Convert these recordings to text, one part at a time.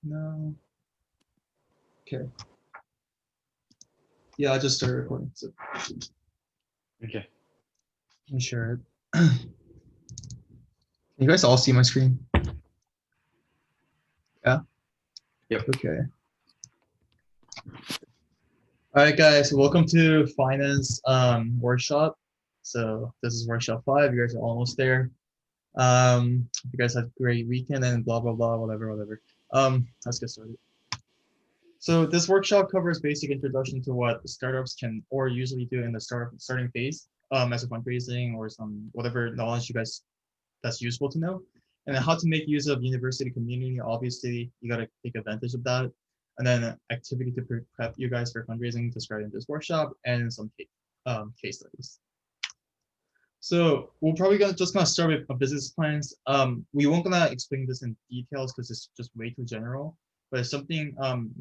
No. Okay. Yeah, I just started recording. So Okay. I'm sure. Can you guys all see my screen? Yeah. Yep. Okay. All right, guys. Welcome to finance workshop. So this is workshop 5. You guys are almost there. You guys have a great weekend and blah blah blah, whatever. Let's get started. So this workshop covers basic introduction to what startups can or usually do in the starting phase, as a fundraising or some whatever knowledge you guys that's useful to know, and then how to make use of university community. Obviously, you got to take advantage of that, and then activity to prep you guys for fundraising described in this workshop, and some case studies. So we're probably gonna start with business plans. We won't gonna explain this in details because it's just way too general, but it's something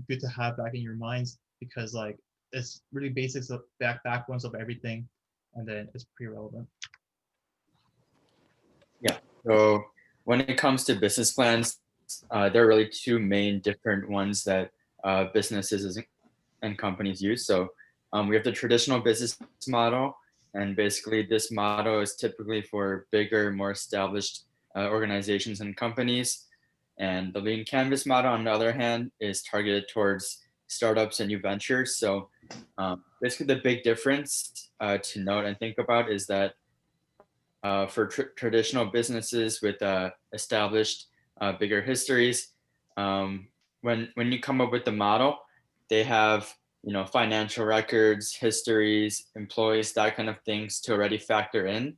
good to have back in your minds because like it's really basics of backbones of everything, and then it's pretty relevant. Yeah. So when it comes to business plans, there are really two main different ones that businesses and companies use. So we have the traditional business model, and basically this model is typically for bigger, more established organizations and companies. And the lean canvas model, on the other hand, is targeted towards startups and new ventures. So basically the big difference to note and think about is that for traditional businesses with established bigger histories, when you come up with the model, they have financial records, histories, employees, that kind of things to already factor in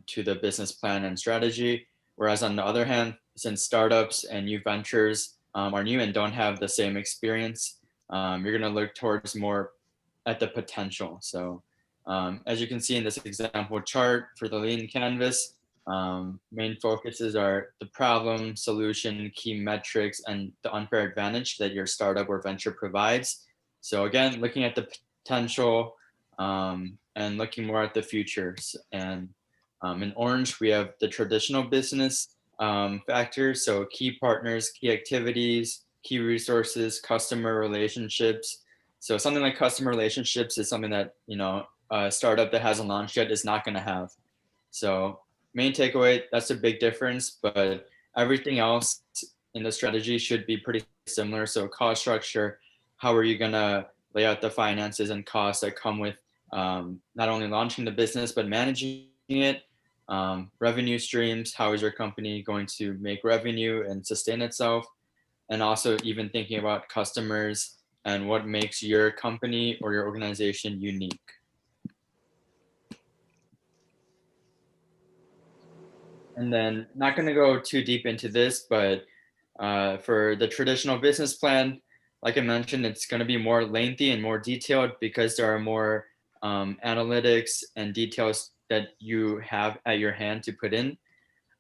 to the business plan and strategy. Whereas on the other hand, since startups and new ventures are new and don't have the same experience, you're going to look towards more at the potential. So as you can see in this example chart for the lean canvas, main focuses are the problem, solution, key metrics, and the unfair advantage that your startup or venture provides. So again, looking at the potential and looking more at the futures. And in orange, we have the traditional business factors. So key partners, key activities, key resources, customer relationships. So something like customer relationships is something that, a startup that hasn't launched yet is not going to have. So main takeaway, that's a big difference, but everything else in the strategy should be pretty similar. So cost structure, how are you going to lay out the finances and costs that come with not only launching the business, but managing it, revenue streams, how is your company going to make revenue and sustain itself, and also even thinking about customers and what makes your company or your organization unique. And then not going to go too deep into this, but for the traditional business plan, like I mentioned, it's going to be more lengthy and more detailed because there are more analytics and details that you have at your hand to put in.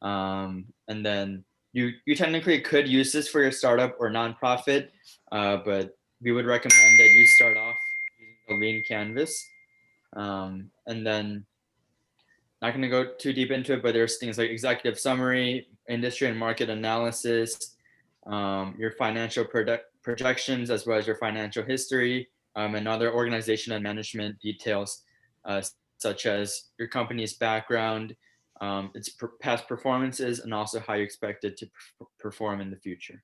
And then you technically could use this for your startup or nonprofit, but we would recommend that you start off using the lean canvas. And then not going to go too deep into it, but there's things like executive summary, industry and market analysis, your financial projections, as well as your financial history, and other organization and management details, such as your company's background, its past performances, and also how you expect it to perform in the future.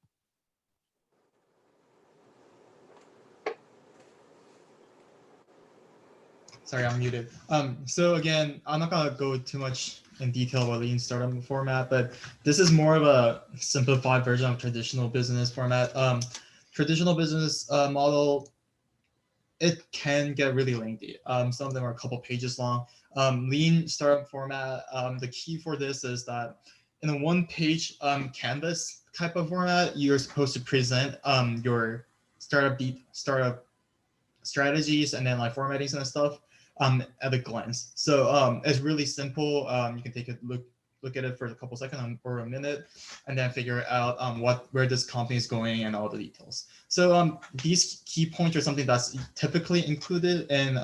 Sorry, I'm muted. So again, I'm not gonna go too much in detail about lean startup format, but this is more of a simplified version of traditional business format. Traditional business model, it can get really lengthy. Some of them are a couple pages long. Lean startup format, the key for this is that in a one-page canvas type of format, you're supposed to present your startup strategies and then like formattings and stuff at a glance. So it's really simple. You can take a look at it for a couple seconds or a minute, and then figure out where this company is going and all the details. So these key points are something that's typically included in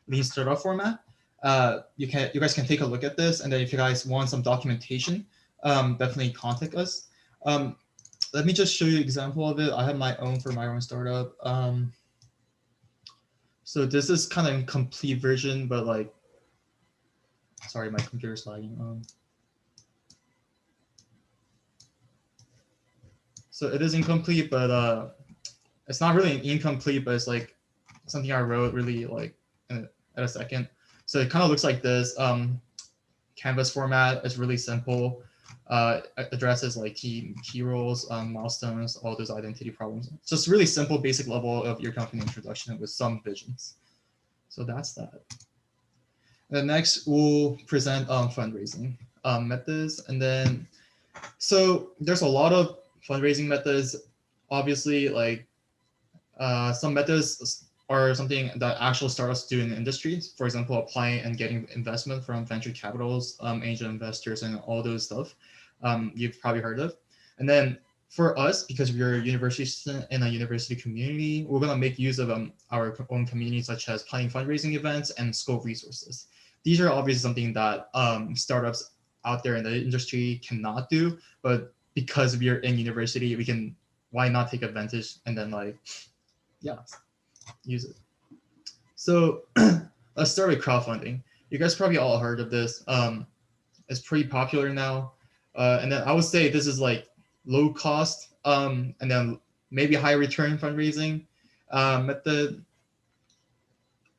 lean startup format. You guys can take a look at this, and then if you guys want some documentation, definitely contact us. let me just show you an example of it. I have my own for my own startup. So this is kind of incomplete version, but like, sorry, my computer's lagging. So it is incomplete, but it's not really incomplete, but it's like something I wrote really like at a second. So it kind of looks like this. Canvas format is really simple. Addresses like key roles, milestones, all those identity problems. It's just really simple, basic level of your company introduction with some visions. So that's that. And then next, we'll present fundraising methods, and then so there's a lot of fundraising methods. Obviously, like some methods are something that actual startups do in the industry. For example, applying and getting investment from venture capitals, angel investors, and all those stuff you've probably heard of. And then for us, because we're a university student in a university community, we're going to make use of our own community, such as planning fundraising events and school resources. These are obviously something that startups out there in the industry cannot do, but because we're in university, we can, why not take advantage and then like, yeah, use it. So let's start with crowdfunding. You guys probably all heard of this. It's pretty popular now. And then I would say this is like low cost and then maybe high return fundraising method.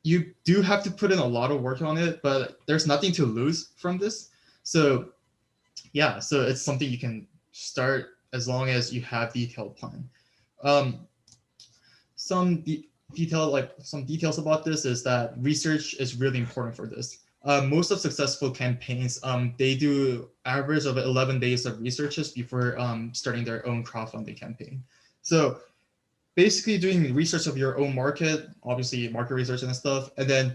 You do have to put in a lot of work on it, but there's nothing to lose from this. So yeah, so it's something you can start as long as you have detailed plan. Some details about this is that research is really important for this. Most of successful campaigns, they do average of 11 days of researches before starting their own crowdfunding campaign. So basically doing research of your own market, obviously market research and stuff, and then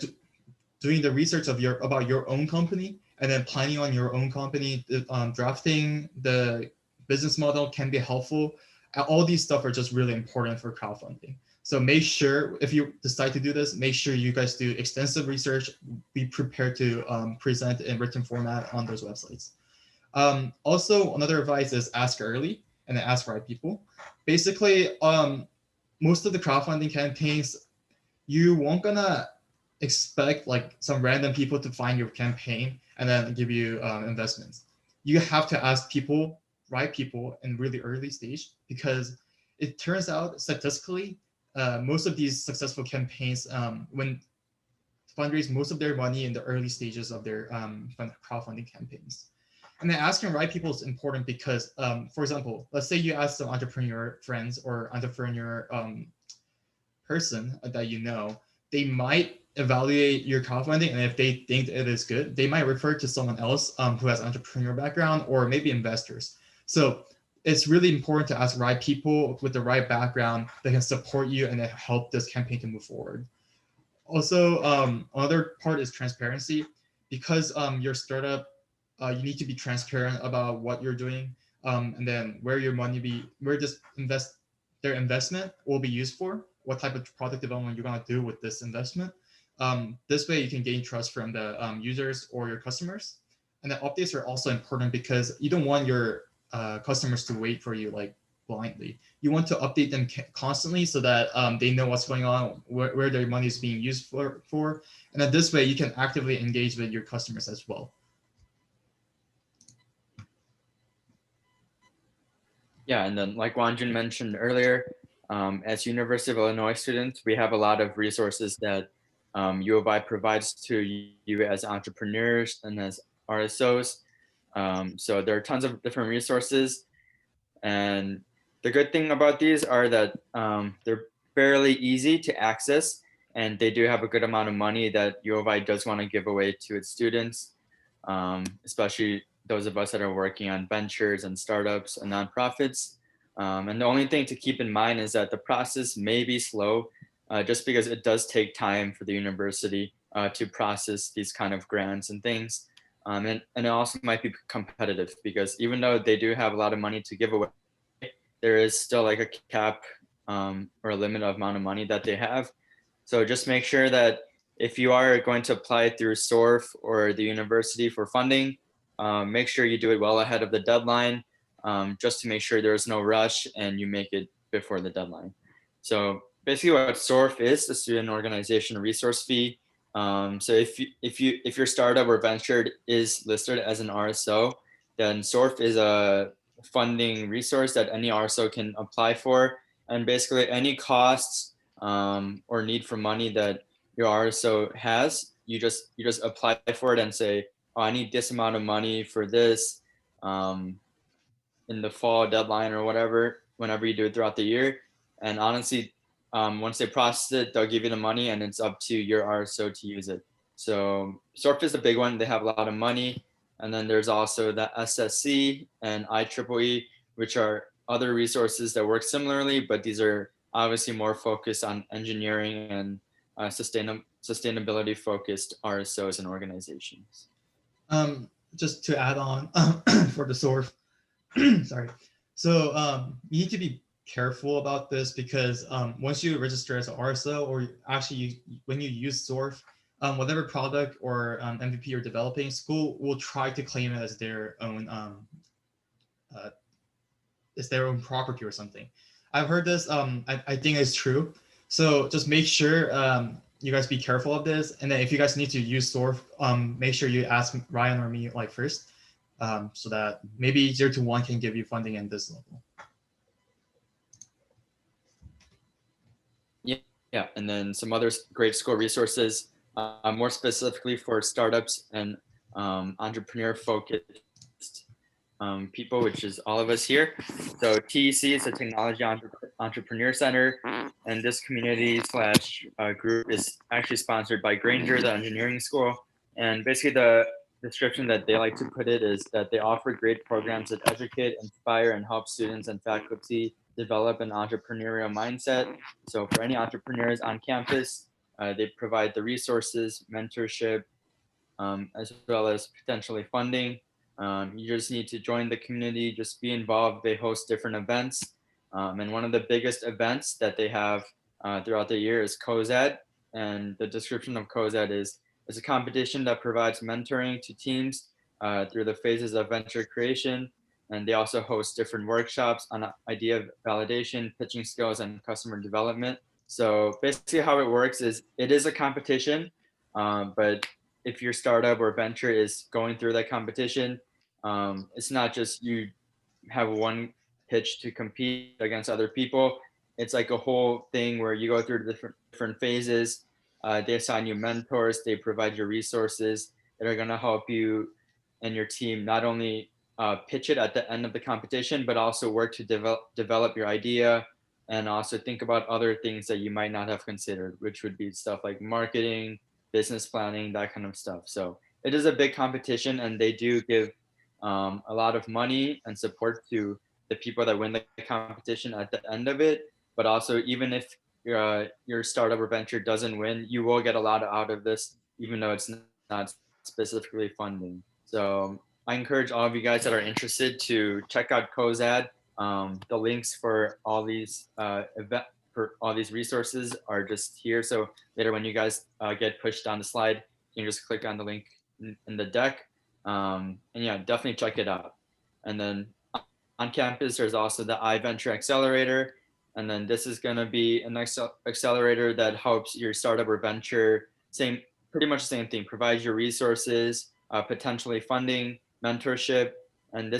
doing the research of about your own company, and then planning on your own company, drafting the business model can be helpful. All these stuff are just really important for crowdfunding. So make sure, if you decide to do this, make sure you guys do extensive research, be prepared to present in written format on those websites. Also, another advice is ask early and then ask right people. Basically, most of the crowdfunding campaigns, you won't gonna expect like some random people to find your campaign and then give you investments. You have to ask people, right people in really early stage, because it turns out statistically, most of these successful campaigns, when fundraise most of their money in the early stages of their crowdfunding campaigns. And then asking right people is important because, for example, let's say you ask some entrepreneur friends or entrepreneur person that you know, they might evaluate your crowdfunding, and if they think it is good, they might refer to someone else who has entrepreneur background or maybe investors. So it's really important to ask right people with the right background that can support you and help this campaign to move forward. Also, another part is transparency. Because your startup, you need to be transparent about what you're doing, and then where your money where their investment will be used for, what type of product development you're gonna do with this investment. This way you can gain trust from the users or your customers. And then updates are also important because you don't want your customers to wait for you like blindly. You want to update them constantly so that they know what's going on, where their money is being used for. And then this way you can actively engage with your customers as well. Yeah, and then like Wanjun mentioned earlier, as University of Illinois students, we have a lot of resources that U of I provides to you as entrepreneurs and as RSOs. So there are tons of different resources. And the good thing about these are that they're fairly easy to access, and they do have a good amount of money that U of I does want to give away to its students, especially those of us that are working on ventures and startups and nonprofits. And the only thing to keep in mind is that the process may be slow, just because it does take time for the university to process these kind of grants and things. And it also might be competitive because even though they do have a lot of money to give away, there is still like a cap or a limit of amount of money that they have. So just make sure that if you are going to apply through SORF or the university for funding, make sure you do it well ahead of the deadline. just to make sure there's no rush and you make it before the deadline. So basically, what SORF is, the Student Organization Resource Fee. So if your startup or venture is listed as an RSO, then SORF is a funding resource that any RSO can apply for, and basically any costs or need for money that your RSO has, you just apply for it and say, oh, I need this amount of money for this in the fall deadline or whatever, whenever you do it throughout the year. And honestly, once they process it, they'll give you the money, and it's up to your RSO to use it. So SORF is a big one. They have a lot of money. And then there's also the SSC and IEEE, which are other resources that work similarly, but these are obviously more focused on engineering and sustainability focused RSOs and organizations. Just to add on for the source, sorry. So you need to be careful about this because once you register as an RSO, or actually when you use Source, whatever product or MVP you're developing, school will try to claim it uh, as their own property or something. I've heard this. I think it's true. So just make sure you guys be careful of this, and then if you guys need to use Source, make sure you ask Ryan or me like first, so that maybe Zero2One can give you funding in this level. Yeah, and then some other great school resources, more specifically for startups and entrepreneur-focused people, which is all of us here. So TEC is a Technology Entrepreneur Center, and this community slash group is actually sponsored by Granger, the engineering school. And basically the description that they like to put it is that they offer great programs that educate, inspire, and help students and faculty develop an entrepreneurial mindset. So for any entrepreneurs on campus, they provide the resources, mentorship, as well as potentially funding. You just need to join the community, just be involved. They host different events. And one of the biggest events that they have throughout the year is COZAD. And the description of COZAD is it's a competition that provides mentoring to teams through the phases of venture creation. And they also host different workshops on idea validation, pitching skills, and customer development. So basically, how it works is it is a competition, but if your startup or venture is going through that competition, it's not just you have one pitch to compete against other people. It's like a whole thing where you go through different phases. They assign you mentors. They provide you resources that are going to help you and your team not only pitch it at the end of the competition, but also work to develop your idea and also think about other things that you might not have considered, which would be stuff like marketing, business planning, that kind of stuff. So it is a big competition, and they do give a lot of money and support to the people that win the competition at the end of it. But also, even if your startup or venture doesn't win, you will get a lot out of this, even though it's not specifically funding. So I encourage all of you guys that are interested to check out COZAD. The links for all these for all these resources are just here. So later when you guys get pushed down the slide, you can just click on the link in the deck. And yeah, definitely check it out. And then on campus, there's also the iVenture Accelerator. And then this is going to be an accelerator that helps your startup or venture, pretty much the same thing, provides your resources, potentially funding, mentorship. And the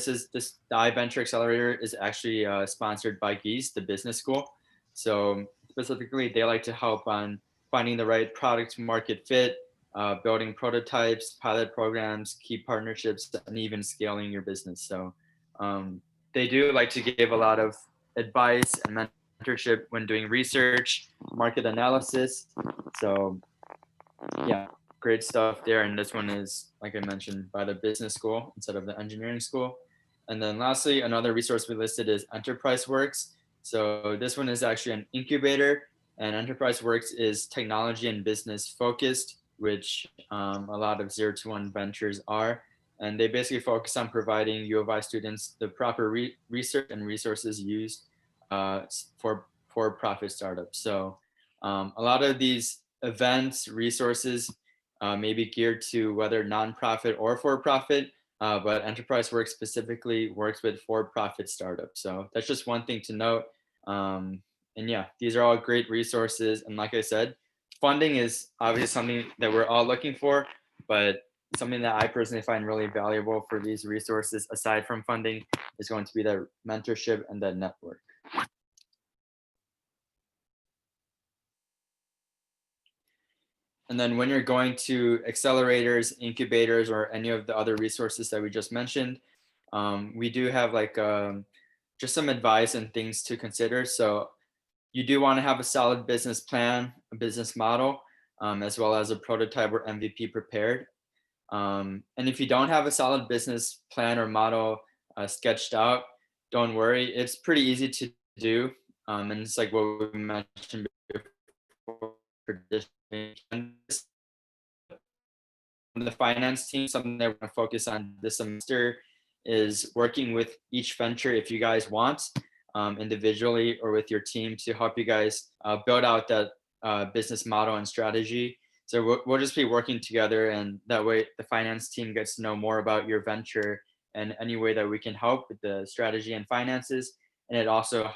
iVenture Accelerator is actually sponsored by Geese, the business school. So specifically, they like to help on finding the right product market fit, building prototypes, pilot programs, key partnerships, and even scaling your business. So they do like to give a lot of advice and mentorship when doing research, market analysis. So yeah, great stuff there. And this one is, like I mentioned, by the business school instead of the engineering school. And then lastly, another resource we listed is Enterprise Works. So this one is actually an incubator, and Enterprise Works is technology and business focused, which a lot of Zero2One ventures are. And they basically focus on providing U of I students the proper research and resources used for profit startups. So a lot of these events, resources may be geared to whether nonprofit or for profit, but Enterprise Works specifically works with for-profit startups. So that's just one thing to note. And yeah, these are all great resources. And like I said, funding is obviously something that we're all looking for, but something that I personally find really valuable for these resources, aside from funding, is going to be the mentorship and the network. And then when you're going to accelerators, incubators, or any of the other resources that we just mentioned, we do have like just some advice and things to consider. So you do want to have a solid business plan, a business model, as well as a prototype or MVP prepared. And if you don't have a solid business plan or model sketched out, don't worry. It's pretty easy to do. And it's like what we mentioned before. The finance team, something that we're going to focus on this semester is working with each venture if you guys want, individually or with your team, to help you guys build out that business model and strategy. So we'll just be working together, and that way the finance team gets to know more about your venture and any way that we can help with the strategy and finances. And it also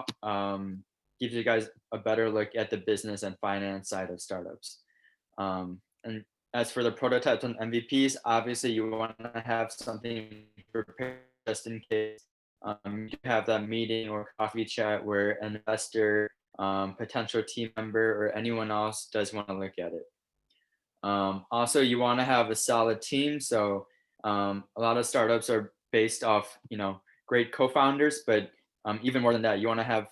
gives you guys a better look at the business and finance side of startups. And as for the prototypes and MVPs, obviously you want to have something prepared just in case you have that meeting or coffee chat where an investor, potential team member, or anyone else does want to look at it. Also, you want to have a solid team. So a lot of startups are based off, great co-founders, but even more than that, you want to have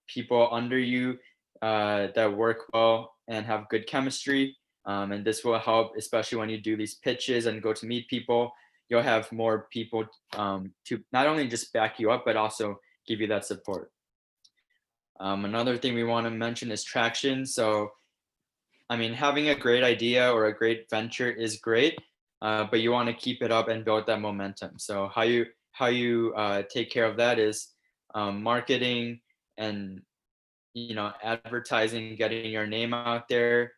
people under you that work well and have good chemistry. And this will help, especially when you do these pitches and go to meet people. You'll have more people to not only just back you up, but also give you that support. Another thing we want to mention is traction. So, I mean, having a great idea or a great venture is great, but you want to keep it up and build that momentum. So how you take care of that is marketing and advertising, getting your name out there,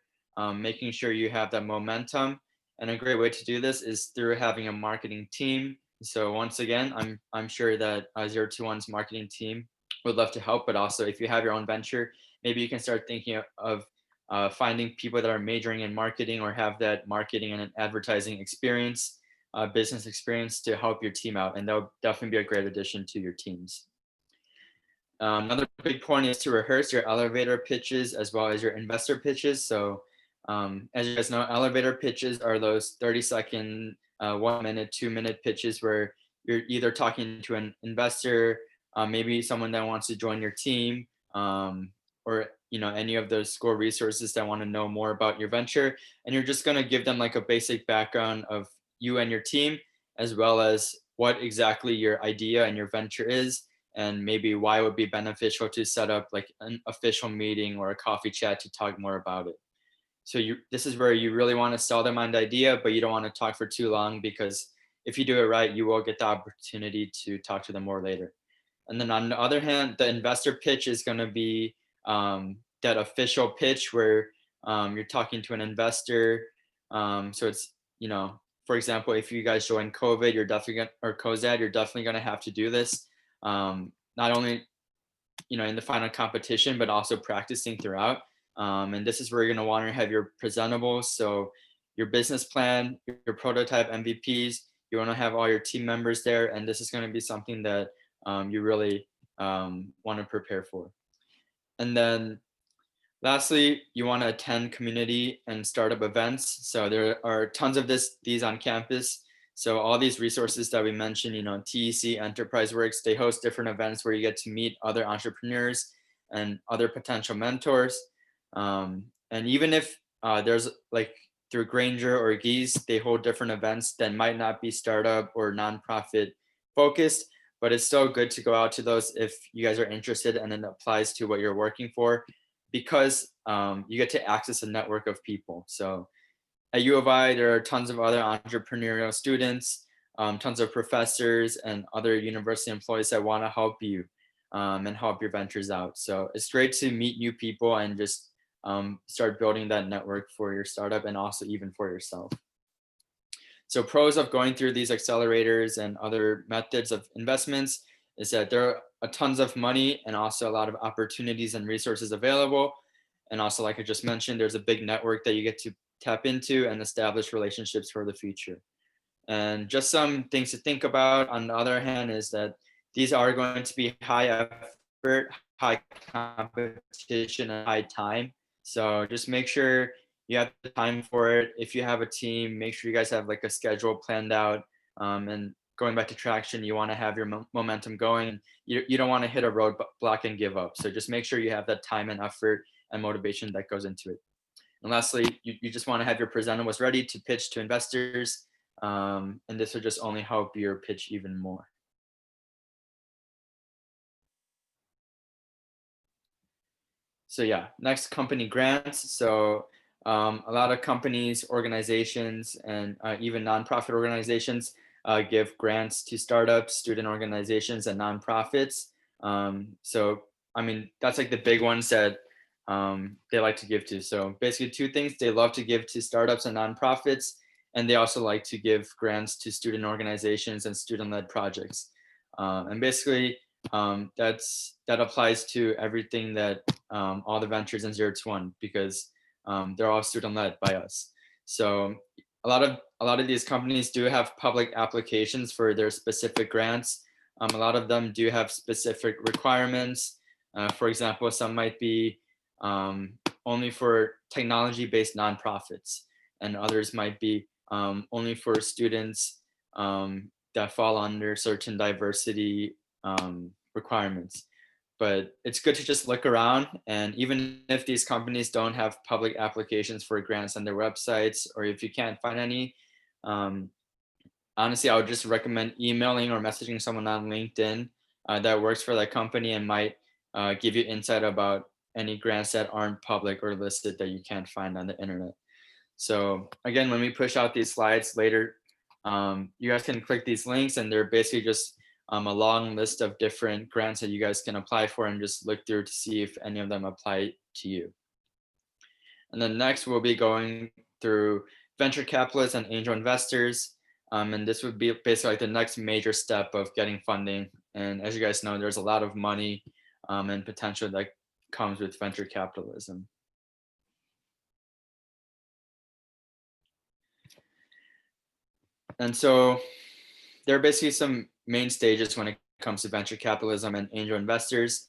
making sure you have that momentum. And a great way to do this is through having a marketing team. So once again, I'm sure that Zero2One's marketing team would love to help. But also, if you have your own venture, maybe you can start thinking of finding people that are majoring in marketing or have that marketing and advertising experience, business experience, to help your team out, and that would definitely be a great addition to your teams. Another big point is to rehearse your elevator pitches as well as your investor pitches. So as you guys know, elevator pitches are those 30-second, 1 minute, 2 minute pitches where you're either talking to an investor, maybe someone that wants to join your team, or any of those school resources that want to know more about your venture, and you're just going to give them like a basic background of you and your team, as well as what exactly your idea and your venture is, and maybe why it would be beneficial to set up like an official meeting or a coffee chat to talk more about it. So this is where you really want to sell them on the idea, but you don't want to talk for too long, because if you do it right, you will get the opportunity to talk to them more later. And then on the other hand, the investor pitch is going to be that official pitch where you're talking to an investor. So it's, for example, if you guys join COVID, you're definitely going, or COZAD, you're definitely going to have to do this. Not only, in the final competition, but also practicing throughout. And this is where you're going to want to have your presentables. So your business plan, your prototype MVPs, you want to have all your team members there. And this is going to be something that you really want to prepare for. And then lastly, you want to attend community and startup events. So there are tons of these on campus. So all these resources that we mentioned, TEC, Enterprise Works, they host different events where you get to meet other entrepreneurs and other potential mentors. And even if there's like through Granger or Geese, they hold different events that might not be startup or nonprofit focused, but it's still good to go out to those if you guys are interested and it applies to what you're working for, because you get to access a network of people. So at U of I, there are tons of other entrepreneurial students, tons of professors and other university employees that want to help you and help your ventures out. So it's great to meet new people and just start building that network for your startup and also even for yourself. So pros of going through these accelerators and other methods of investments is that there are tons of money and also a lot of opportunities and resources available. And also, like I just mentioned, there's a big network that you get to tap into and establish relationships for the future. And just some things to think about on the other hand is that these are going to be high effort, high competition, and high time. So just make sure you have the time for it. If you have a team, make sure you guys have like a schedule planned out. And going back to traction, you want to have your momentum going. You don't want to hit a roadblock and give up. So just make sure you have that time and effort and motivation that goes into it. And lastly, you just want to have your presentables ready to pitch to investors. And this will just only help your pitch even more. So yeah, next, company grants. So a lot of companies, organizations, and even nonprofit organizations give grants to startups, student organizations, and nonprofits. So I mean, that's like the big ones that they like to give to. So basically, two things: they love to give to startups and nonprofits, and they also like to give grants to student organizations and student-led projects. And basically, that applies to everything that all the ventures in Zero2One, because they're all student led by us. So a lot of these companies do have public applications for their specific grants. A lot of them do have specific requirements. For example, some might be only for technology-based nonprofits, and others might be only for students that fall under certain diversity requirements. But it's good to just look around, and even if these companies don't have public applications for grants on their websites, or if you can't find any, um, honestly, I would just recommend emailing or messaging someone on LinkedIn that works for that company and might give you insight about any grants that aren't public or listed that you can't find on the internet. So again, when we push out these slides later, you guys can click these links, and they're basically just a long list of different grants that you guys can apply for, and just look through to see if any of them apply to you. And then next, we'll be going through venture capitalists and angel investors. And this would be basically like the next major step of getting funding. And as you guys know, there's a lot of money and potential that comes with venture capitalism. And so there are basically some main stages when it comes to venture capitalism and angel investors.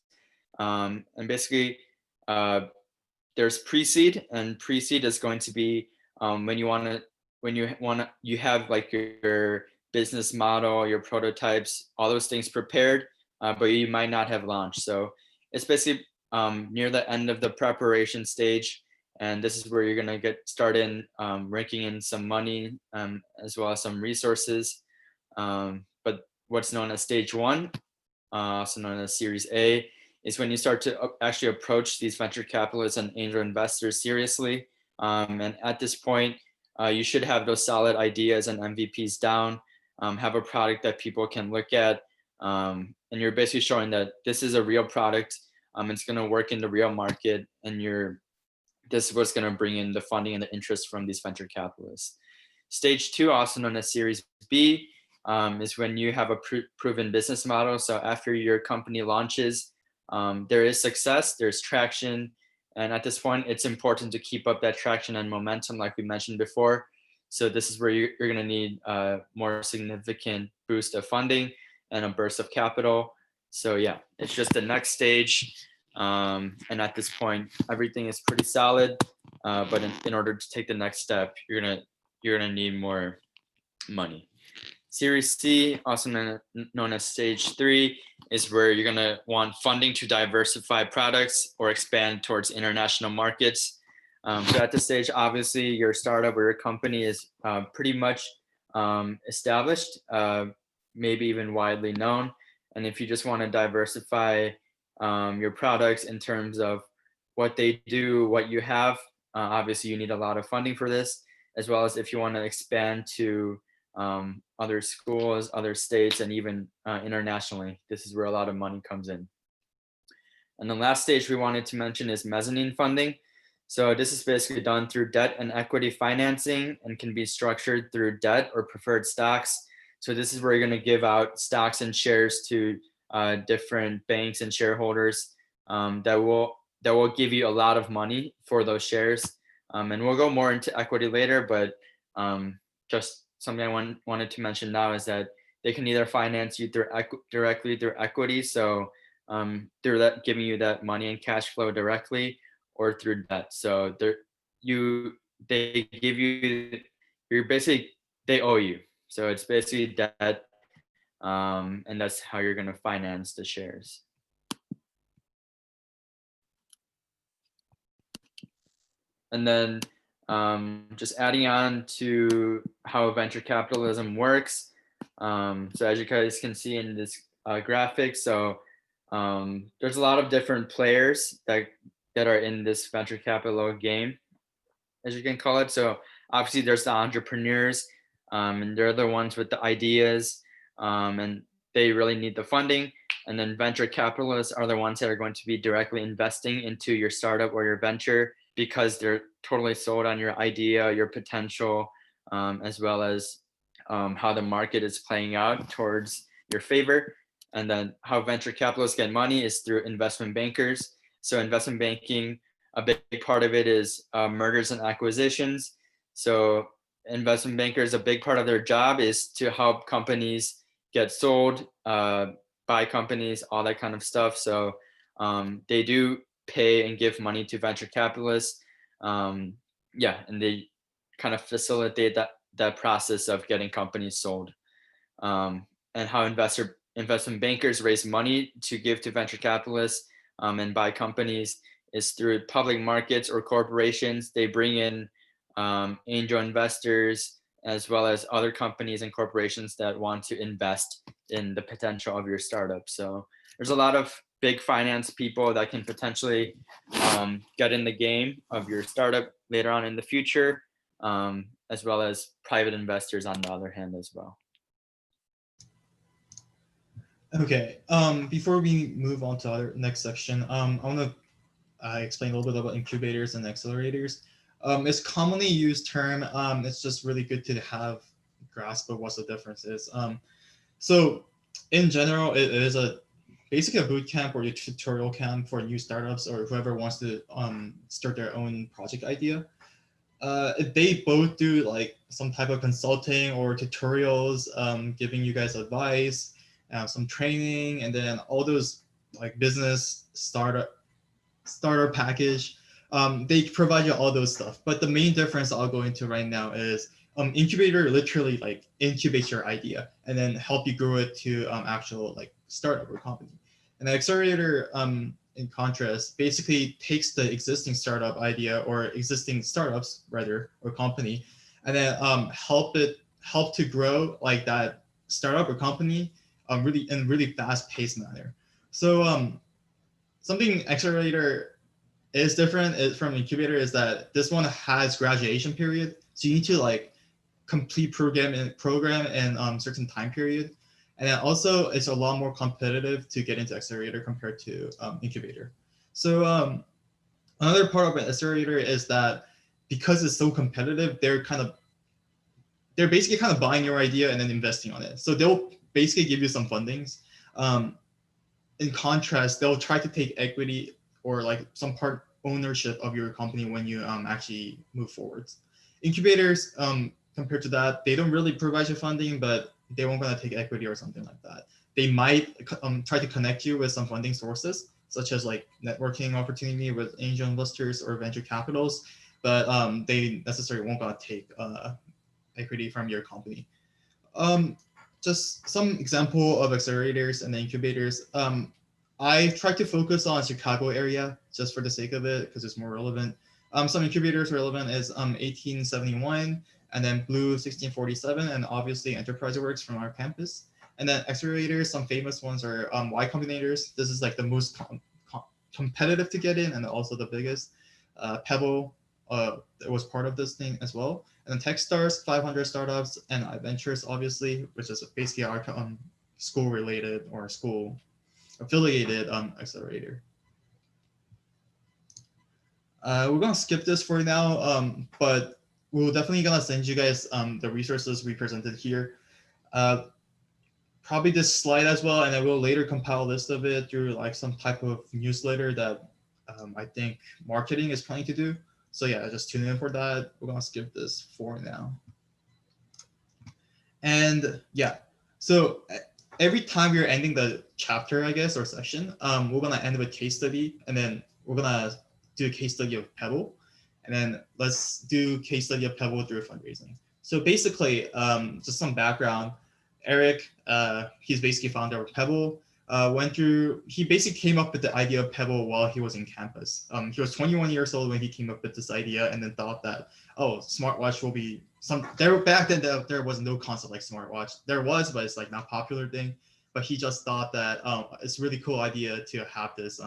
And basically, there's pre-seed, and pre-seed is going to be when you have like your business model, your prototypes, all those things prepared, but you might not have launched. So it's basically near the end of the preparation stage, and this is where you're gonna get started raking in some money as well as some resources. But what's known as stage one, also known as Series A, is when you start to actually approach these venture capitalists and angel investors seriously. And at this point, you should have those solid ideas and MVPs down, have a product that people can look at, and you're basically showing that this is a real product. It's going to work in the real market, and this is what's going to bring in the funding and the interest from these venture capitalists. Stage two, also known as Series B, is when you have a proven business model. So after your company launches, there is success, there's traction, and at this point, it's important to keep up that traction and momentum, like we mentioned before. So this is where you're going to need a more significant boost of funding and a burst of capital. So yeah, it's just the next stage. And at this point, everything is pretty solid. But in order to take the next step, you're gonna need more money. Series C, also known as stage 3, is where you're gonna want funding to diversify products or expand towards international markets. So at this stage, obviously, your startup or your company is pretty much established, maybe even widely known. And if you just want to diversify your products in terms of what they do, what you have, obviously you need a lot of funding for this, as well as if you want to expand to other schools, other states, and even internationally. This is where a lot of money comes in. And the last stage we wanted to mention is mezzanine funding. So this is basically done through debt and equity financing and can be structured through debt or preferred stocks. So this is where you're going to give out stocks and shares to different banks and shareholders that will give you a lot of money for those shares. And we'll go more into equity later, but just something I wanted to mention now is that they can either finance you directly through equity, so through that giving you that money and cash flow directly, or through debt. So they give you you're basically they owe you. So it's basically debt, and that's how you're gonna finance the shares. And then just adding on to how venture capitalism works. So as you guys can see in this graphic, so there's a lot of different players that are in this venture capital game, as you can call it. So obviously there's the entrepreneurs, and they're the ones with the ideas, and they really need the funding. And then venture capitalists are the ones that are going to be directly investing into your startup or your venture because they're totally sold on your idea, your potential, as well as how the market is playing out towards your favor. And then how venture capitalists get money is through investment bankers. So investment banking, a big part of it is mergers and acquisitions. So investment bankers, a big part of their job is to help companies get sold, buy companies, all that kind of stuff. So they do pay and give money to venture capitalists. Yeah, and they kind of facilitate that process of getting companies sold. And how investment bankers raise money to give to venture capitalists and buy companies is through public markets or corporations. They bring in angel investors as well as other companies and corporations that want to invest in the potential of your startup. So there's a lot of big finance people that can potentially get in the game of your startup later on in the future, as well as private investors on the other hand as well. Okay. Before we move on to our next section, I want to explain a little bit about incubators and accelerators. It's commonly used term. It's just really good to have grasp of what the difference is. So in general, it is basically a boot camp or a tutorial camp for new startups or whoever wants to start their own project idea. They both do like some type of consulting or tutorials, giving you guys advice, some training, and then all those like business starter package. They provide you all those stuff. But the main difference I'll go into right now is incubator literally like incubates your idea and then help you grow it to actual like startup or company. And the accelerator, in contrast, basically takes the existing startup idea or existing startups rather or company, and then help to grow like that startup or company really in really fast paced manner. So something accelerator is different from incubator is that this one has graduation period, so you need to like complete program in certain time period, and then also it's a lot more competitive to get into accelerator compared to incubator. So another part of an accelerator is that because it's so competitive, they're basically kind of buying your idea and then investing on it. So they'll basically give you some fundings. In contrast, they'll try to take equity or like some part ownership of your company when you actually move forwards. Incubators, compared to that, they don't really provide you funding, but they won't gonna take equity or something like that. They might try to connect you with some funding sources, such as like networking opportunity with angel investors or venture capitals, but they necessarily won't gonna take equity from your company. Just some example of accelerators and incubators. I try to focus on Chicago area just for the sake of it because it's more relevant. Some incubators relevant is 1871 and then Blue 1647 and obviously Enterprise Works from our campus. And then accelerators, some famous ones are Y Combinators. This is like the most competitive to get in and also the biggest. Pebble was part of this thing as well. And then Techstars, 500 startups, and iVentures, obviously, which is basically our school-related or school-affiliated accelerator. We're gonna skip this for now, but we're definitely gonna send you guys the resources we presented here. Uh, Probably this slide as well, and I will later compile a list of it through like some type of newsletter that I think marketing is planning to do. So yeah, just tune in for that. We're gonna skip this for now. And yeah, so every time we're ending the chapter, I guess, or session, we're gonna end with case study, and then we're gonna do a case study of Pebble, and then let's do case study of Pebble through fundraising. So basically, just some background. Eric, he's basically founder of Pebble. He basically came up with the idea of Pebble while he was in campus. He was 21 years old when he came up with this idea, and then thought that, oh, smartwatch will be some. There back then there was no concept like smartwatch. There was, but it's like not popular thing. But he just thought that it's a really cool idea to have this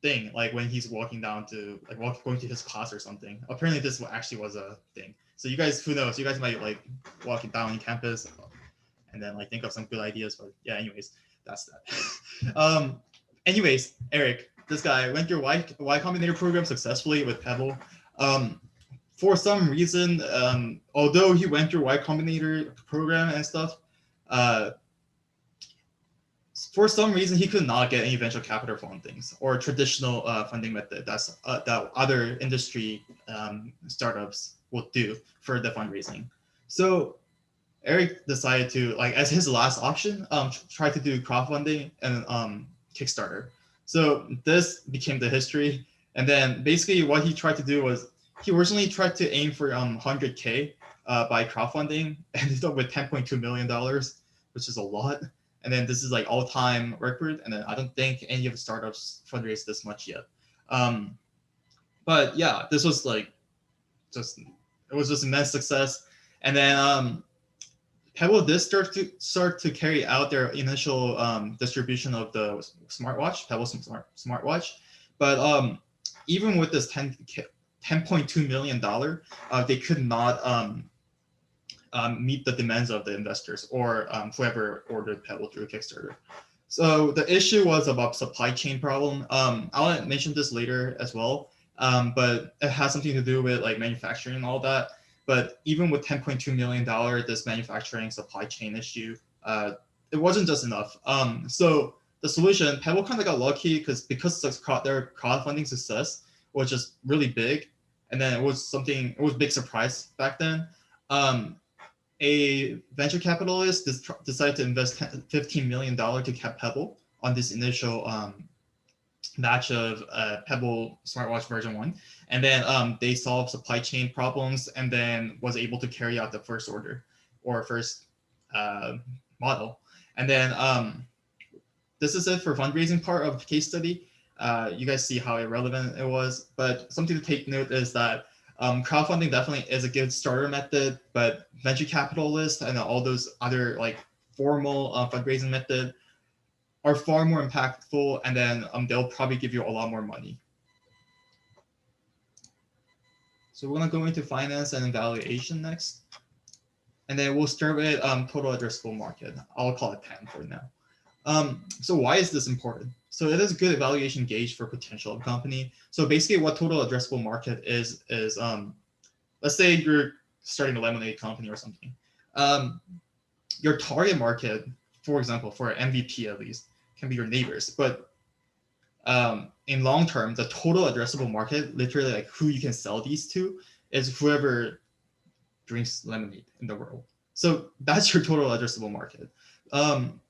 thing, like when he's walking down to going to his class or something. Apparently this actually was a thing. So you guys, who knows, you guys might like walking down on campus and then like think of some good ideas. But yeah, anyways, that's that. Anyways, Eric, this guy went through Y Combinator program successfully with Pebble. For some reason, although he went through Y Combinator program and stuff, for some reason he could not get any venture capital fundings or traditional funding method that other industry startups would do for the fundraising. So Eric decided to, like, as his last option, try to do crowdfunding and Kickstarter. So this became the history. And then basically what he tried to do was he originally tried to aim for 100K by crowdfunding, ended up with $10.2 million, which is a lot. And then this is like all-time record. And then I don't think any of the startups fundraised this much yet. But yeah, this was like it was just immense success. And then Pebble did start to carry out their initial distribution of the smartwatch, Pebble smartwatch. But even with this $10.2 million, they could not meet the demands of the investors or whoever ordered Pebble through Kickstarter. So the issue was about supply chain problem. I'll mention this later as well, but it has something to do with like manufacturing and all that. But even with $10.2 million, this manufacturing supply chain issue, it wasn't just enough. So the solution, Pebble kind of got lucky because their crowdfunding success was just really big, and then it was a big surprise back then. A venture capitalist decided to invest $15 million to cap Pebble on this initial batch of Pebble smartwatch version 1. And then they solved supply chain problems and then was able to carry out the first order or first model. And then this is it for fundraising part of the case study. You guys see how irrelevant it was, but something to take note is that crowdfunding definitely is a good starter method, but venture capitalists and all those other like formal fundraising method are far more impactful, and then they'll probably give you a lot more money. So we're gonna go into finance and evaluation next, and then we'll start with total addressable market. I'll call it TAM for now. So why is this important? So it is a good evaluation gauge for potential of company. So basically what total addressable market is let's say you're starting a lemonade company or something. Your target market, for example, for an MVP at least, can be your neighbors. But in long term, the total addressable market, literally like who you can sell these to, is whoever drinks lemonade in the world. So that's your total addressable market.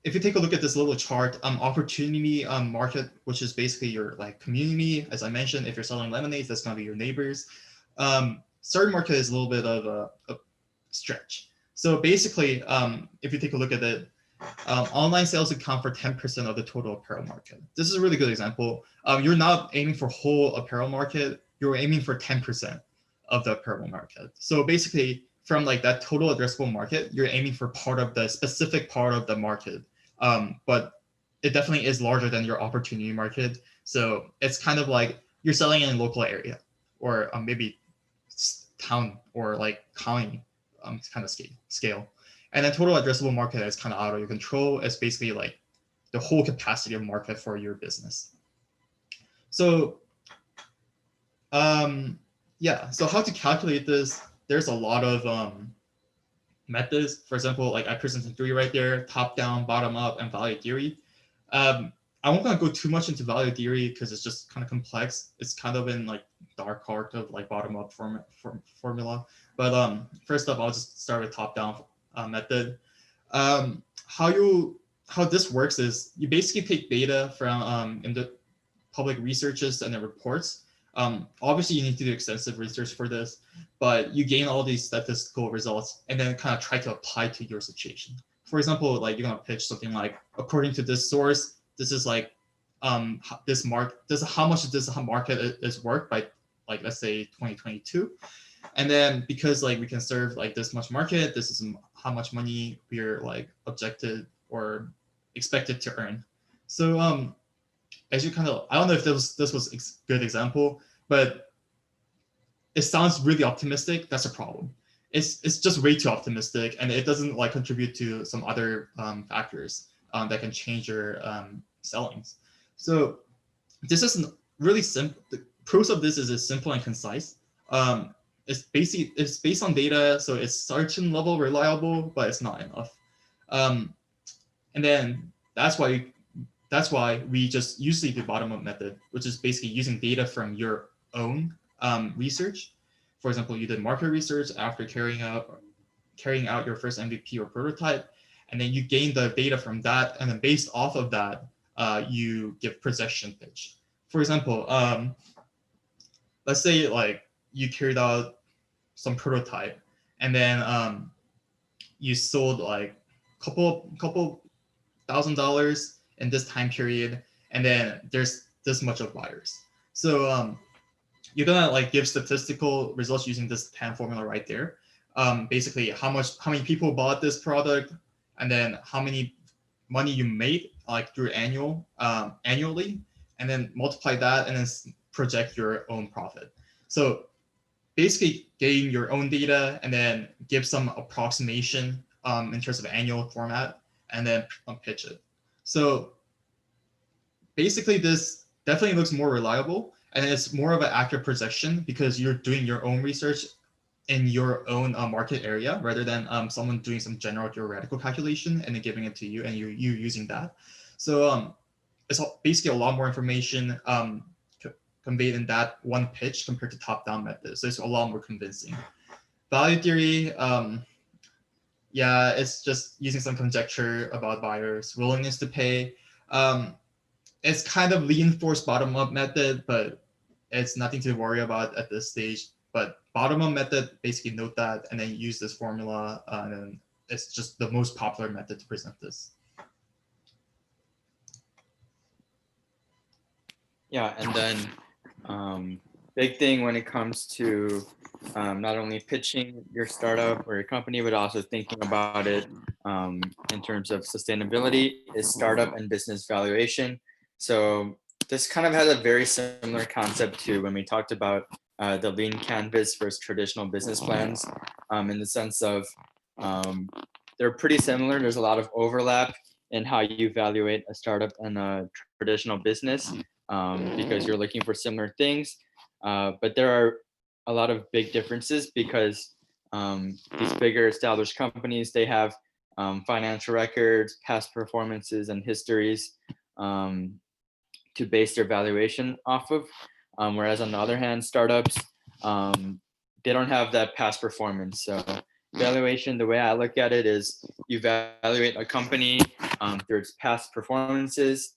If you take a look at this little chart, opportunity market, which is basically your like community, as I mentioned, if you're selling lemonades, that's gonna be your neighbors. Certain market is a little bit of a stretch. So basically, if you take a look at it, online sales account for 10% of the total apparel market. This is a really good example. You're not aiming for whole apparel market, you're aiming for 10% of the apparel market. So basically, from like that total addressable market, you're aiming for part of the specific part of the market. But it definitely is larger than your opportunity market. So it's kind of like you're selling in a local area or maybe town or like county kind of scale. And then total addressable market is kind of out of your control. It's basically like the whole capacity of market for your business. So yeah, so how to calculate this? There's a lot of methods. For example, like I presented three right there: top down, bottom up, and value theory. I won't gonna go too much into value theory because it's just kind of complex. It's kind of in like dark art of like bottom up formula. But first up, I'll just start with top down method. Um, how you how this works is you basically take data from in the public researches and the reports. Obviously, you need to do extensive research for this, but you gain all these statistical results and then kind of try to apply to your situation. For example, like you're gonna pitch something like, according to this source, this is like this how much this market is worth by like let's say 2022, and then because like we can serve like this much market, this is how much money we're like objected or expected to earn. So as you kind of, I don't know if this was a good example, but it sounds really optimistic. That's a problem. It's just way too optimistic, and it doesn't like contribute to some other factors that can change your sellings. So this is really simple. The pros of this is it's simple and concise. It's based on data, so it's certain level reliable, but it's not enough. Um, and then that's why we just usually do bottom up method, which is basically using data from your own research. For example, you did market research after carrying out your first MVP or prototype, and then you gain the data from that, and then based off of that, you give projection pitch. For example, let's say like you carried out some prototype, and then you sold like couple $1,000 in this time period, and then there's this much of buyers. So you're gonna like give statistical results using this TAM formula right there. Basically, how many people bought this product, and then how many money you made like through annually, and then multiply that, and then project your own profit. So basically, gain your own data and then give some approximation in terms of annual format, and then pitch it. So basically, this definitely looks more reliable, and it's more of an accurate projection because you're doing your own research in your own market area rather than someone doing some general theoretical calculation and then giving it to you and you using that. So it's basically a lot more information conveyed in that one pitch compared to top-down methods. So it's a lot more convincing. Value theory, yeah, it's just using some conjecture about buyers' willingness to pay. It's kind of reinforced bottom-up method, but it's nothing to worry about at this stage. But bottom-up method, basically note that and then use this formula, and then it's just the most popular method to present this. Yeah, and then big thing when it comes to not only pitching your startup or your company, but also thinking about it in terms of sustainability is startup and business valuation. So this kind of has a very similar concept to when we talked about the lean canvas versus traditional business plans, in the sense of they're pretty similar. There's a lot of overlap in how you evaluate a startup and a traditional business because you're looking for similar things. But there are a lot of big differences because these bigger established companies, they have financial records, past performances, and histories to base their valuation off of. Whereas on the other hand, startups, they don't have that past performance. So valuation, the way I look at it is you evaluate a company through its past performances,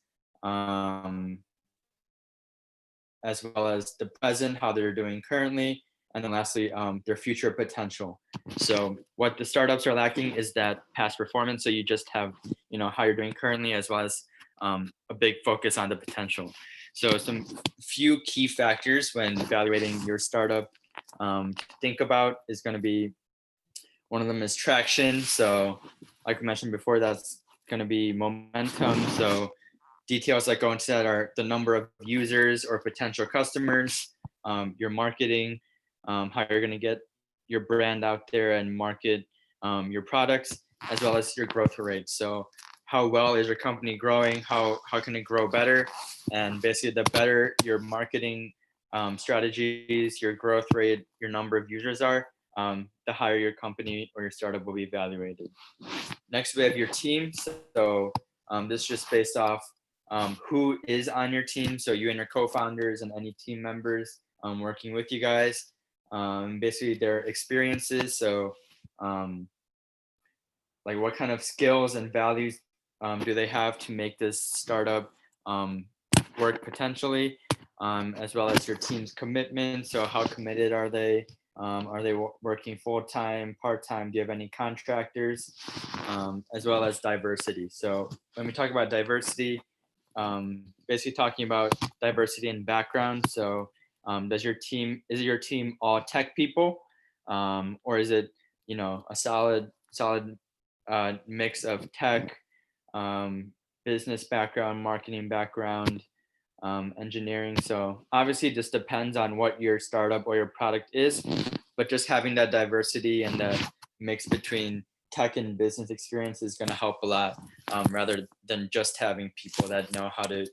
as well as the present, how they're doing currently, and then lastly, their future potential. So what the startups are lacking is that past performance. So you just have, how you're doing currently, as well as a big focus on the potential. So some few key factors when evaluating your startup to think about is going to be, one of them is traction. So like I mentioned before, that's going to be momentum. So details that go into that are the number of users or potential customers, your marketing, how you're going to get your brand out there and market your products, as well as your growth rate. So how well is your company growing, how can it grow better, and basically the better your marketing strategies, your growth rate, your number of users are, the higher your company or your startup will be evaluated. Next, we have your team. So this is just based off who is on your team. So you and your co-founders and any team members working with you guys. Basically their experiences. So like what kind of skills and values do they have to make this startup work potentially, as well as your team's commitment. So how committed are they? Are they working full-time, part-time? Do you have any contractors? As well as diversity. So when we talk about diversity, basically talking about diversity in background. So is your team all tech people? Or is it, a solid mix of tech, business background, marketing background, engineering? So obviously this depends on what your startup or your product is, but just having that diversity and the mix between tech and business experience is going to help a lot, rather than just having people that know how to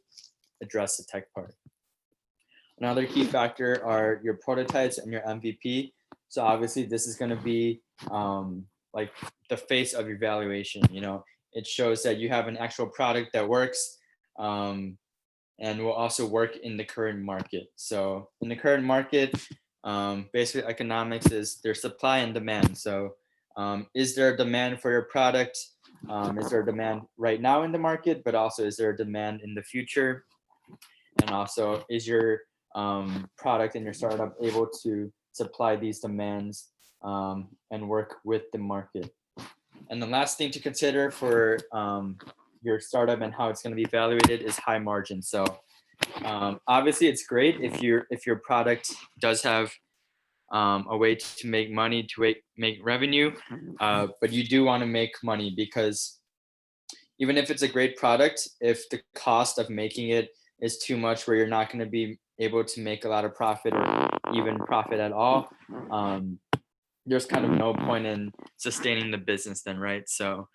address the tech part. Another key factor are your prototypes and your MVP. So obviously this is going to be like the face of your valuation. It shows that you have an actual product that works, and will also work in the current market. So in the current market, basically economics is there's supply and demand. So is there a demand for your product? Is there a demand right now in the market, but also is there a demand in the future? And also is your product and your startup able to supply these demands and work with the market? And the last thing to consider for your startup and how it's going to be evaluated is high margin. So obviously it's great if your product does have a way to make money, to make revenue, but you do want to make money, because even if it's a great product, if the cost of making it is too much where you're not going to be able to make a lot of profit or even profit at all, there's kind of no point in sustaining the business then, right? So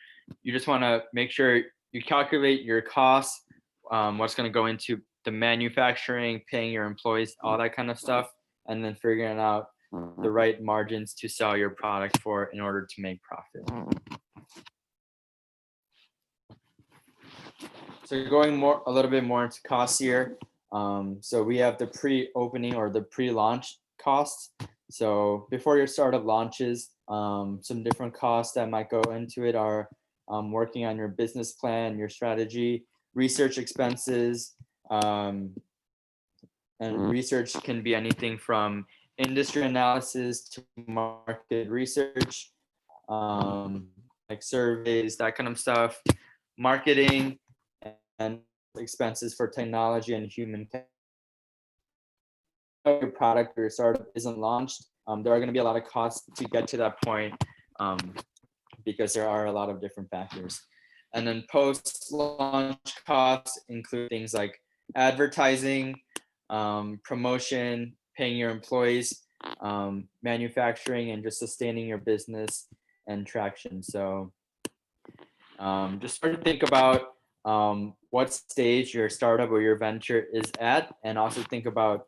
you just want to make sure you calculate your costs, what's going to go into the manufacturing, paying your employees, all that kind of stuff, and then figuring out the right margins to sell your product for in order to make profit. So going a little bit more into costs here. So we have the pre-opening or the pre-launch costs. So before your startup launches, some different costs that might go into it are working on your business plan, your strategy, research expenses, and research can be anything from industry analysis to market research, like surveys, that kind of stuff, marketing, and expenses for technology and human capital. Your product or your startup isn't launched, there are going to be a lot of costs to get to that point, because there are a lot of different factors. And then post-launch costs include things like advertising, promotion, paying your employees, manufacturing, and just sustaining your business and traction. So just start to think about what stage your startup or your venture is at, and also think about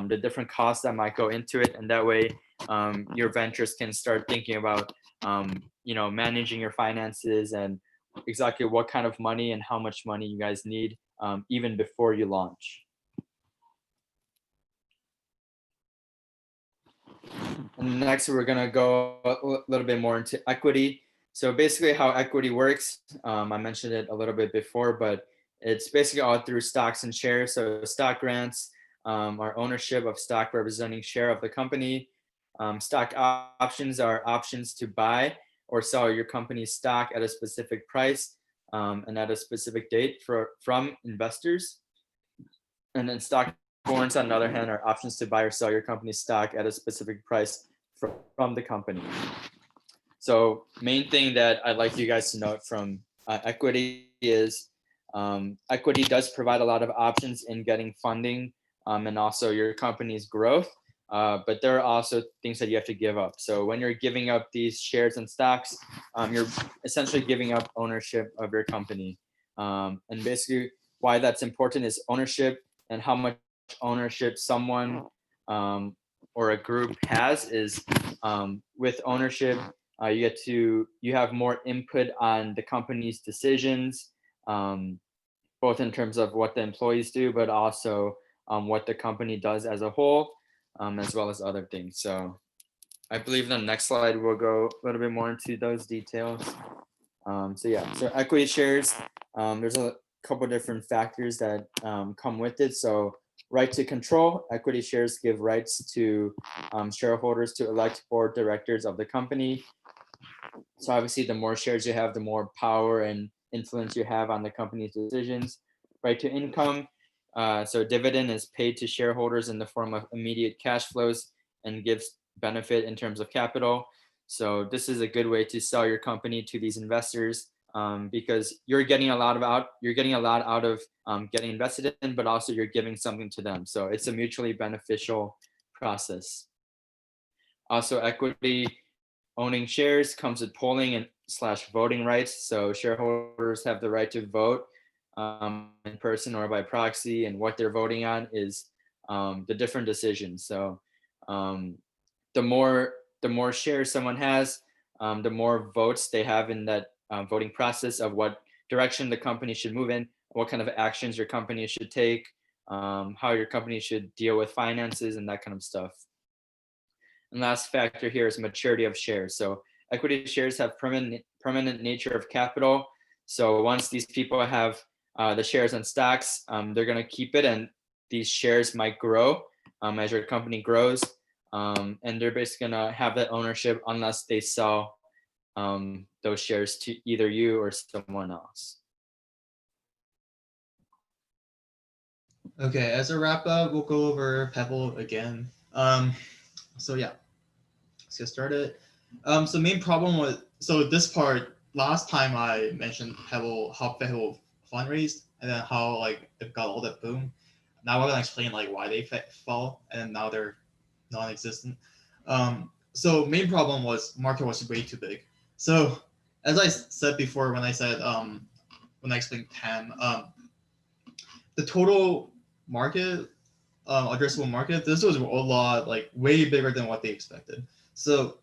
the different costs that might go into it. And that way your ventures can start thinking about managing your finances and exactly what kind of money and how much money you guys need even before you launch. And next we're going to go a little bit more into equity. So basically how equity works, I mentioned it a little bit before, but it's basically all through stocks and shares. So stock grants are ownership of stock representing share of the company. Stock options are options to buy or sell your company's stock at a specific price and at a specific date from investors. And then stock warrants, on the other hand, are options to buy or sell your company's stock at a specific price from the company. So main thing that I'd like you guys to note from equity is equity does provide a lot of options in getting funding and also your company's growth. but there are also things that you have to give up. So when you're giving up these shares and stocks, you're essentially giving up ownership of your company. And basically, why that's important is ownership, and how much ownership someone um, or a group has is, with ownership, you have more input on the company's decisions, um, both in terms of what the employees do, but also what the company does as a whole, as well as other things. So I believe the next slide will go a little bit more into those details. So yeah, so equity shares, there's a couple different factors that come with it. So right to control, equity shares give rights to shareholders to elect board directors of the company. So obviously, the more shares you have, the more power and influence you have on the company's decisions. Right to income. So dividend is paid to shareholders in the form of immediate cash flows and gives benefit in terms of capital. So this is a good way to sell your company to these investors, because you're getting a lot out of getting invested in, but also you're giving something to them. So it's a mutually beneficial process. Also, equity owning shares comes with polling and slash voting rights. So shareholders have the right to vote in person or by proxy, and what they're voting on is the different decisions. So um, the more the more shares someone has, the more votes they have in that voting process of what direction the company should move in, what kind of actions your company should take, how your company should deal with finances and that kind of stuff. And last factor here is maturity of shares. So equity shares have permanent nature of capital. So once these people have the shares and stocks, they're going to keep it, and these shares might grow as your company grows. And they're basically going to have that ownership unless they sell those shares to either you or someone else. Okay, as a wrap up, we'll go over Pebble again. So yeah, let's get started. So main problem was, so this part last time I mentioned Pebble, how Pebble fundraised, and then how like it got all that boom. Now we're gonna explain like why they fell, and now they're non-existent. So main problem was market was way too big. So as I said before, when I said when I explained TAM, the total market, addressable market, this was a lot like way bigger than what they expected. So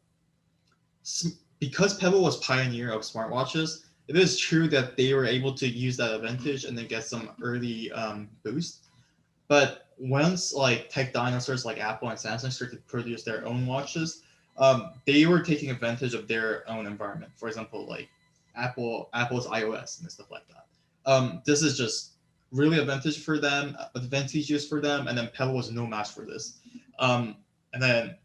because Pebble was pioneer of smartwatches, it is true that they were able to use that advantage and then get some early boost. But once like tech dinosaurs like Apple and Samsung started to produce their own watches, they were taking advantage of their own environment. For example, like Apple's iOS and stuff like that. This is just really advantageous for them, and then Pebble was no match for this. And then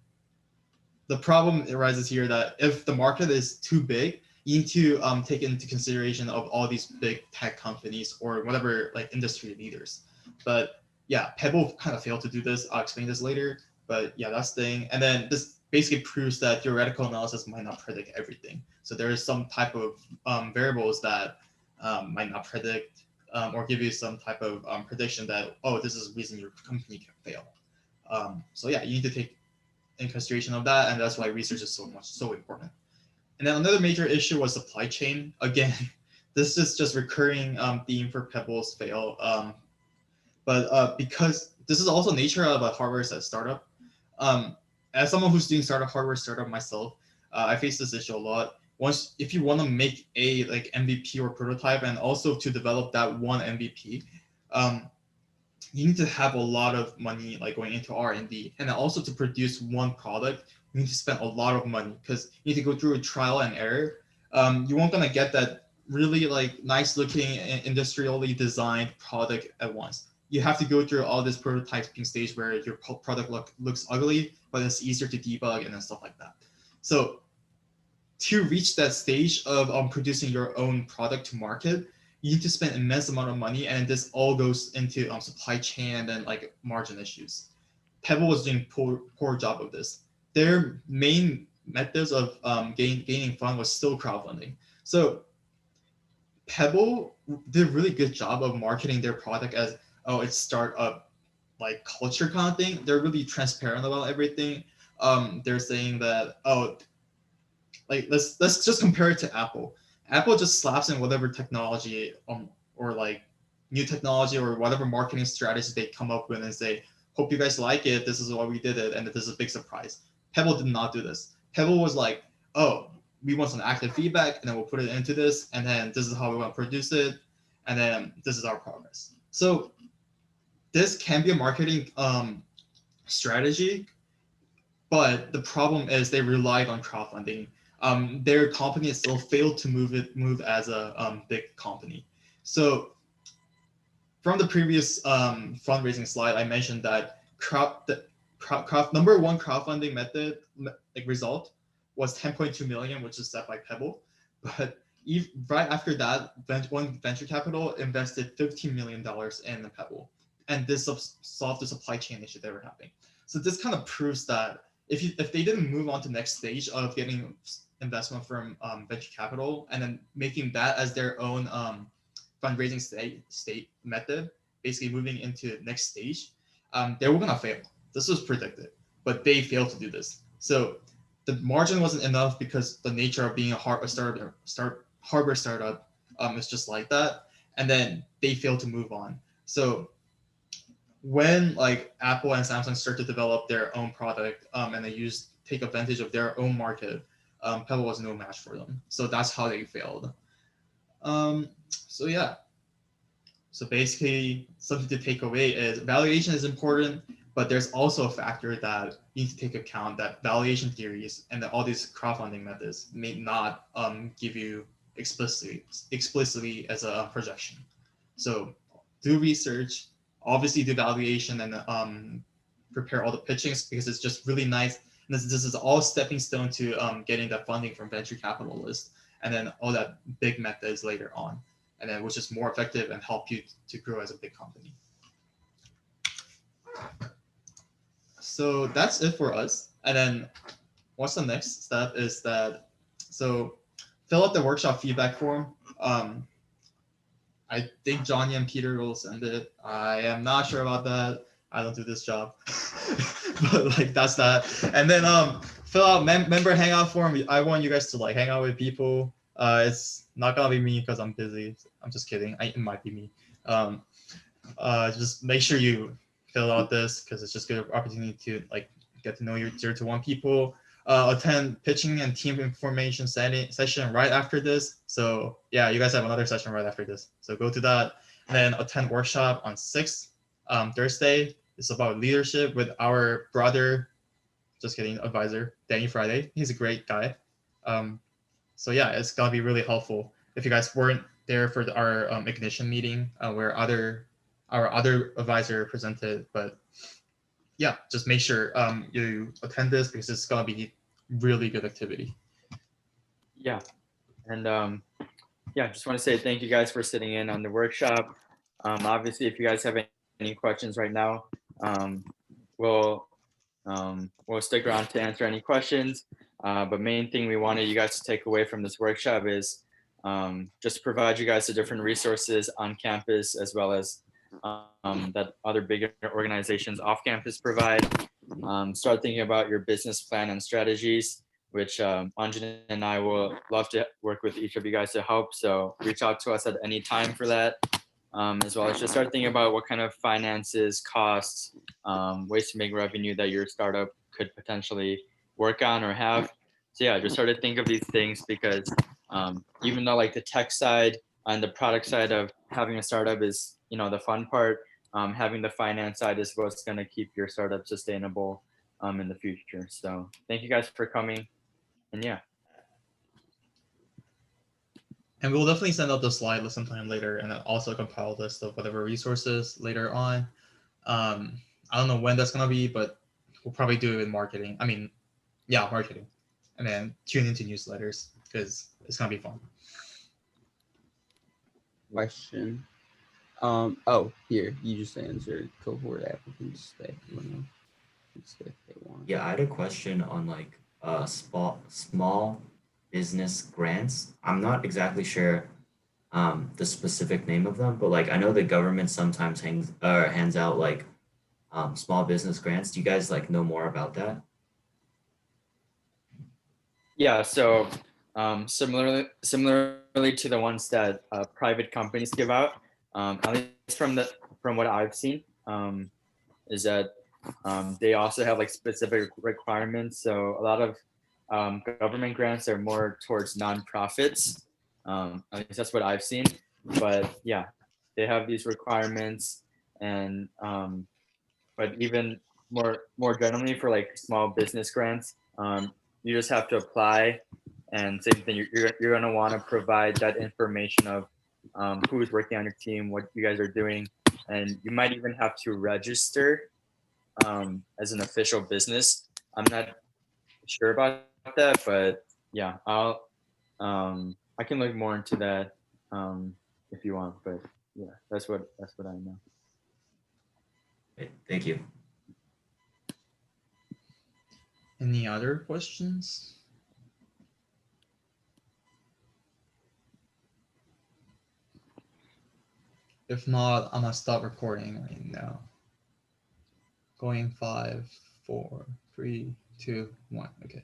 the problem arises here that if the market is too big, you need to take into consideration of all these big tech companies or whatever like industry leaders. But yeah, Pebble kind of failed to do this. I'll explain this later. But yeah, that's the thing. And then this basically proves that theoretical analysis might not predict everything. So there is some type of variables that might not predict or give you some type of prediction that, oh, this is the reason your company can fail. So yeah, you need to take in consideration of that, and that's why research is so important. And then another major issue was supply chain. Again, this is just recurring theme for Pebble's fail. But because this is also nature of a hardware set startup, as someone who's doing hardware startup myself, I face this issue a lot. Once, if you want to make a like MVP or prototype, and also to develop that one MVP, you need to have a lot of money like going into R&D, and then also to produce one product, you need to spend a lot of money because you need to go through a trial and error. You won't gonna get that really like nice looking industrially designed product at once. You have to go through all this prototyping stage where your product looks ugly, but it's easier to debug and then stuff like that. So to reach that stage of producing your own product to market, you need to spend immense amount of money, and this all goes into supply chain and then like margin issues. Pebble was doing poor job of this. Their main methods of gaining fund was still crowdfunding. So Pebble did a really good job of marketing their product as, oh, it's startup like culture kind of thing. They're really transparent about everything. They're saying that, oh, like let's just compare it to Apple. Apple just slaps in whatever technology or like new technology or whatever marketing strategy they come up with and say, hope you guys like it. This is why we did it, and this is a big surprise. Pebble did not do this. Pebble was like, oh, we want some active feedback, and then we'll put it into this, and then this is how we want to produce it, and then this is our progress. So this can be a marketing strategy, but the problem is they relied on crowdfunding. Their company still failed to move as a big company. So from the previous fundraising slide, I mentioned that number one crowdfunding method like result was 10.2 million, which is set by Pebble. But right after that, one venture capital invested $15 million in Pebble, and this solved the supply chain issue they were having. So this kind of proves that if they didn't move on to the next stage of getting investment from venture capital and then making that as their own fundraising state method, basically moving into next stage, they were gonna fail. This was predicted, but they failed to do this. So the margin wasn't enough because the nature of being a hardware startup is just like that, and then they failed to move on. So when like Apple and Samsung start to develop their own product and they take advantage of their own market, Pebble was no match for them. So that's how they failed. So yeah. So basically, something to take away is valuation is important, but there's also a factor that you need to take account that valuation theories and that all these crowdfunding methods may not give you explicitly as a projection. So do research, obviously do valuation and prepare all the pitchings because it's just really nice. And this is all stepping stone to getting that funding from venture capitalists and then all that big methods later on, and then which is more effective and help you to grow as a big company. So that's it for us. And then what's the next step is that, so fill out the workshop feedback form. I think Johnny and Peter will send it. I am not sure about that. I don't do this job, but like that's that. And then fill out member hangout form. I want you guys to like hang out with people. It's not gonna be me because I'm busy. I'm just kidding. It might be me. Just make sure you fill out this because it's just a good opportunity to like get to know your 0 to 1 people. Attend pitching and team information session right after this. So yeah, you guys have another session right after this. So go to that, and then attend workshop on 6th, Thursday. It's about leadership with our brother, just kidding, advisor, Danny Friday. He's a great guy. So yeah, it's gonna be really helpful. If you guys weren't there for our ignition meeting where our other advisor presented, but yeah, just make sure you attend this because it's gonna be really good activity. Yeah, and yeah, just want to say thank you guys for sitting in on the workshop. Obviously, if you guys have any questions right now, we'll stick around to answer any questions. But main thing we wanted you guys to take away from this workshop is just to provide you guys the different resources on campus as well as that other bigger organizations off campus provide. Start thinking about your business plan and strategies, which Anjan and I will love to work with each of you guys to help. So reach out to us at any time for that, as well as just start thinking about what kind of finances, costs, ways to make revenue that your startup could potentially work on or have. So yeah, just sort of think of these things because even though like the tech side and the product side of having a startup is, the fun part, having the finance side is what's going to keep your startup sustainable in the future. So thank you guys for coming. And yeah. And we'll definitely send out the slide list sometime later and then also compile a list of whatever resources later on. I don't know when that's going to be, but we'll probably do it in marketing. Marketing. And then tune into newsletters because it's going to be fun. Question. Here, you just answered cohort applicants that they want. Yeah, I had a question on like small business grants. I'm not exactly sure the specific name of them, but like I know the government sometimes hands out like small business grants. Do you guys like know more about that? Yeah, so similarly to the ones that private companies give out, at least from what I've seen, is that they also have like specific requirements. So a lot of government grants are more towards nonprofits. At least that's what I've seen. But yeah, they have these requirements, and but even more generally for like small business grants, you just have to apply, and same thing. You're gonna want to provide that information of who's working on your team, what you guys are doing, and you might even have to register as an official business. I'm not sure about that, but yeah, I can look more into that if you want. But yeah, that's what I know. Okay, thank you. Any other questions? If not, I'm gonna stop recording right now. Going 5, 4, 3, 2, 1. Okay.